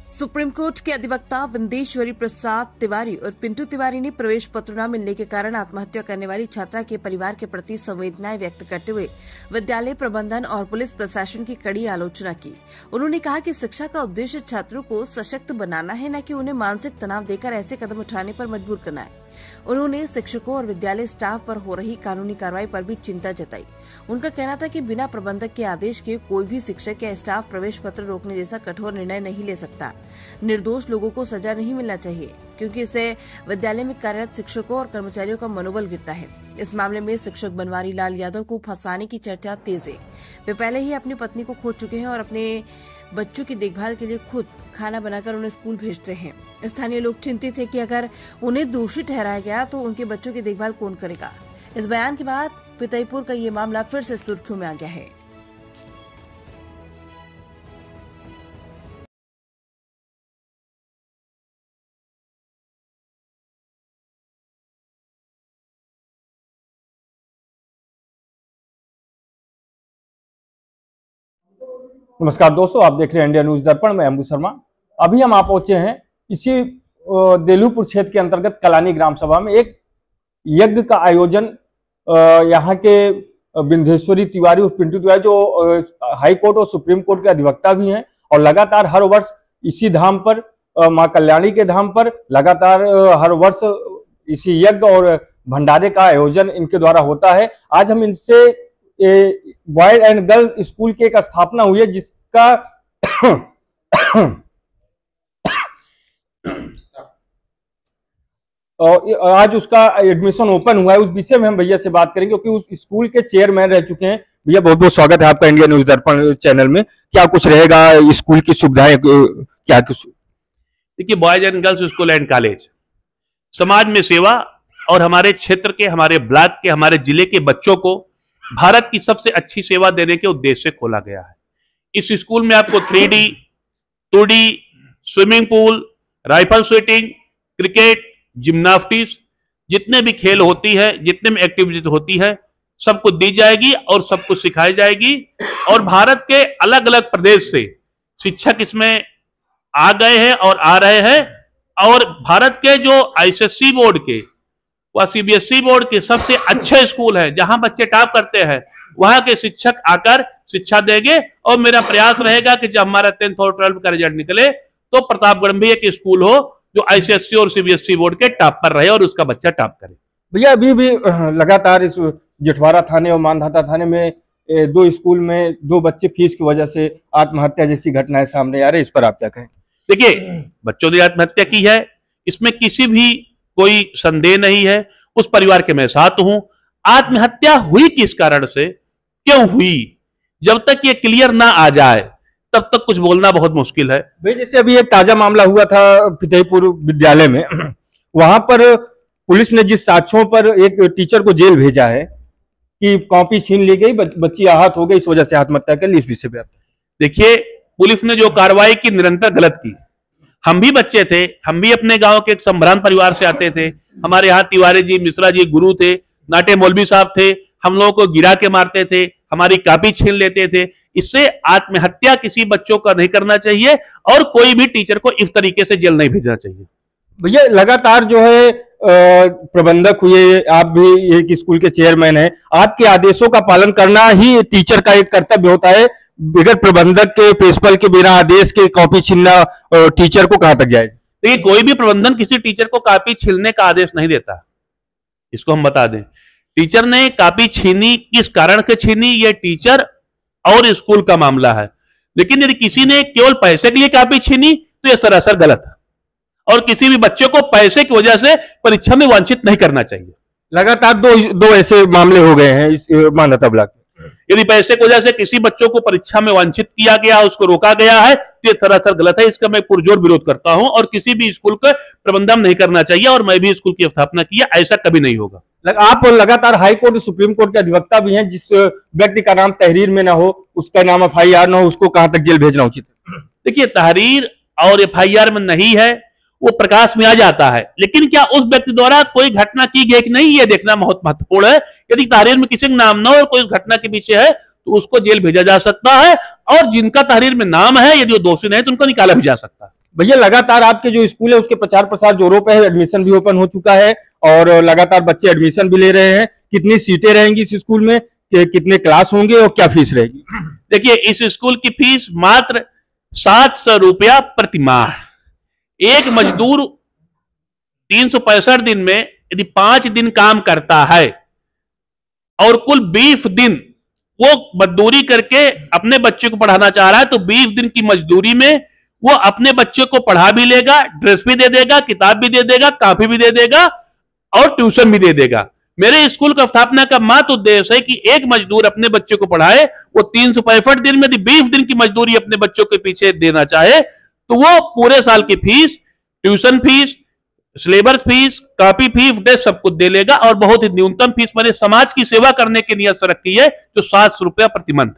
Supreme court के अधिवक्ता विंदेश्वरी प्रसाद तिवारी और पिंटू तिवारी ने प्रवेश पत्र न मिलने के कारण आत्महत्या करने वाली छात्रा के परिवार के प्रति संवेदनाएं व्यक्त करते हुए विद्यालय प्रबंधन और पुलिस प्रशासन की कड़ी आलोचना की। उन्होंने कहा कि शिक्षा का उद्देश्य छात्रों को सशक्त बनाना है, न कि उन्हें मानसिक तनाव देकर ऐसे कदम उठाने पर मजबूर करना है। उन्होंने शिक्षकों और विद्यालय स्टाफ पर हो रही कानूनी कार्रवाई पर भी चिंता जताई। उनका कहना था कि बिना प्रबंधक के आदेश के कोई भी शिक्षक या स्टाफ प्रवेश पत्र रोकने जैसा कठोर निर्णय नहीं ले सकता। निर्दोष लोगों को सजा नहीं मिलना चाहिए, क्योंकि इससे विद्यालय में कार्यरत शिक्षकों और कर्मचारियों का मनोबल गिरता है। इस मामले में शिक्षक बनवारी लाल यादव को फंसाने की चर्चा तेज है। वे पहले ही अपनी पत्नी को खो चुके हैं और अपने बच्चों की देखभाल के लिए खुद खाना बनाकर उन्हें स्कूल भेजते हैं। स्थानीय लोग चिंतित थे कि अगर उन्हें दोषी ठहराया गया तो उनके बच्चों की देखभाल कौन करेगा। इस बयान के बाद पितईपुर का ये मामला फिर से सुर्खियों में आ गया है। नमस्कार दोस्तों, आप देख रहे हैं इंडिया न्यूज दर्पण। मैं अंबु शर्मा। अभी हम आ पहुंचे हैं इसी देलूपुर क्षेत्र के अंतर्गत कलानी ग्राम सभा में। एक यज्ञ का आयोजन यहाँ के विंदेश्वरी तिवारी और पिंटू तिवारी, जो हाई कोर्ट और सुप्रीम कोर्ट के अधिवक्ता भी हैं, और लगातार हर वर्ष इसी धाम पर, मां कल्याणी के धाम पर लगातार हर वर्ष इसी यज्ञ और भंडारे का आयोजन इनके द्वारा होता है। आज हम इनसे बॉयज एंड गर्ल स्कूल की एक स्थापना हुई है, जिसका आज उसका एडमिशन ओपन हुआ है, उस विषय में हम भैया से बात करेंगे, क्योंकि उस स्कूल के चेयरमैन रह चुके हैं। भैया बहुत बहुत स्वागत है आपका इंडिया न्यूज दर्पण चैनल में। क्या कुछ रहेगा स्कूल की सुविधाएं, क्या कुछ? देखिए, boys and girls school and college समाज में सेवा और हमारे क्षेत्र के, हमारे ब्लॉक के, हमारे जिले के बच्चों को भारत की सबसे अच्छी सेवा देने के उद्देश्य से खोला गया है। इस स्कूल में आपको 3D, 2D, swimming pool, rifle shooting, cricket, gymnastics, जितने भी खेल होती है, जितने भी एक्टिविटी होती है, सब कुछ दी जाएगी और सब कुछ सिखाई जाएगी। और भारत के अलग अलग प्रदेश से शिक्षक इसमें आ गए हैं और आ रहे हैं। और भारत के जो ICSE बोर्ड के व CBSE बोर्ड के सबसे अच्छे स्कूल है, जहां बच्चे टॉप करते हैं, वहां के शिक्षक आकर शिक्षा देंगे। और मेरा प्रयास रहेगा कि जब हमारा 10th और 12th का रिजल्ट निकले तो प्रतापगढ़ में एक स्कूल हो जो ICSE और CBSE बोर्ड के टॉप पर रहे और उसका बच्चा टॉप करे। भैया अभी भी लगातार इस जिठवाड़ा थाने और मानधाता थाने में 2 स्कूल में 2 बच्चे फीस की वजह से आत्महत्या जैसी घटनाएं सामने आ रही है, इस पर आप क्या कहें? देखिए, बच्चों ने आत्महत्या की है, इसमें किसी भी कोई संदेह नहीं है। उस परिवार के मैं साथ हूं। आत्महत्या हुई किस कारण से, क्यों हुई, जब तक ये क्लियर ना आ जाए तब तक कुछ बोलना बहुत मुश्किल है। भाई जैसे अभी एक ताजा मामला हुआ था पितईपुर विद्यालय में, वहां पर पुलिस ने जिस साक्ष्यों पर एक टीचर को जेल भेजा है कि कॉपी छीन ली गई, बच्ची आहत हो गई, इस वजह से आत्महत्या कर ली, इस विषय पे आप? देखिए, पुलिस ने जो कार्रवाई की निरंतर गलत की। हम भी बच्चे थे, हम भी अपने गांव के एक संभ्रांत परिवार से आते थे। हमारे यहाँ तिवारी जी, मिश्रा जी गुरु थे, नाटे मौलवी साहब थे, हम लोगों को गिरा के मारते थे, हमारी कॉपी छीन लेते थे। इससे आत्महत्या किसी बच्चों का नहीं करना चाहिए और कोई भी टीचर को इस तरीके से जेल नहीं भेजना चाहिए। भैया लगातार जो है प्रबंधक हुए, आप भी एक स्कूल के चेयरमैन हैं, आपके आदेशों का पालन करना ही टीचर का एक कर्तव्य होता है। बगैर प्रबंधक के, प्रिंसिपल के, बिना आदेश के कॉपी छीनना टीचर को कहां तक जाएगा? देखिए, कोई भी प्रबंधन किसी टीचर को कॉपी छीनने का आदेश नहीं देता, इसको हम बता दें। टीचर ने कॉपी छीनी, किस कारण से छीनी, ये टीचर और स्कूल का मामला है। लेकिन यदि किसी ने केवल पैसे के लिए कॉपी छीनी तो यह सरासर गलत है और किसी भी बच्चे को पैसे की वजह से परीक्षा में वंचित नहीं करना चाहिए। लगातार दो ऐसे मामले हो गए हैं इस मानधाता ब्लॉक में। यदि पैसे की वजह से किसी बच्चों को परीक्षा में वंचित किया गया, उसको रोका गया है, तो ये सरासर गलत है। इसका मैं पुरजोर विरोध करता हूं और किसी भी स्कूल का प्रबंधन नहीं करना चाहिए। और मैं भी स्कूल की स्थापना की है, ऐसा कभी नहीं होगा। आप लगातार हाई कोर्ट और सुप्रीम कोर्ट के अधिवक्ता भी हैं। जिस व्यक्ति का नाम तहरीर में ना हो, उसका नाम FIR ना हो, उसको कहां तक जेल भेजना उचित है? देखिए, तहरीर और FIR में नहीं है, वो प्रकाश में आ जाता है, लेकिन क्या उस व्यक्ति द्वारा कोई घटना की गई कि नहीं, ये देखना बहुत महत्वपूर्ण है। यदि तहरीर में किसी का नाम ना हो और कोई घटना के पीछे है तो उसको जेल भेजा जा सकता है। और जिनका तहरीर में नाम है, यदि वो दोषी नहीं तो उनको निकाला भी जा सकता है। भैया लगातार आपके जो स्कूल है उसके प्रचार प्रसार जोरों पे है, एडमिशन भी ओपन हो चुका है और लगातार बच्चे एडमिशन भी ले रहे हैं। कितनी सीटें रहेंगी इस स्कूल में, कितने क्लास होंगे और क्या फीस रहेगी? देखिए, इस स्कूल की फीस मात्र 700 रुपया प्रति माह। एक मजदूर 365 दिन में यदि 5 दिन काम करता है और कुल 20 दिन वो मजदूरी करके अपने बच्चे को पढ़ाना चाह रहा है, तो 20 दिन की मजदूरी में वो अपने बच्चे को पढ़ा भी लेगा, ड्रेस भी दे देगा, किताब भी दे देगा, कॉपी भी दे देगा और ट्यूशन भी दे देगा। मेरे स्कूल का स्थापना का मात्र उद्देश्य है कि एक मजदूर अपने बच्चे को पढ़ाए। वो 365 दिन में 20 दिन की मजदूरी अपने बच्चों के पीछे देना चाहे तो वो पूरे साल की fees, tuition fees, syllabus fees, copy fees, dress सब कुछ दे लेगा और बहुत ही न्यूनतम फीस मैंने समाज की सेवा करने की नियत से रखी है जो 700 रुपया प्रति मंथ।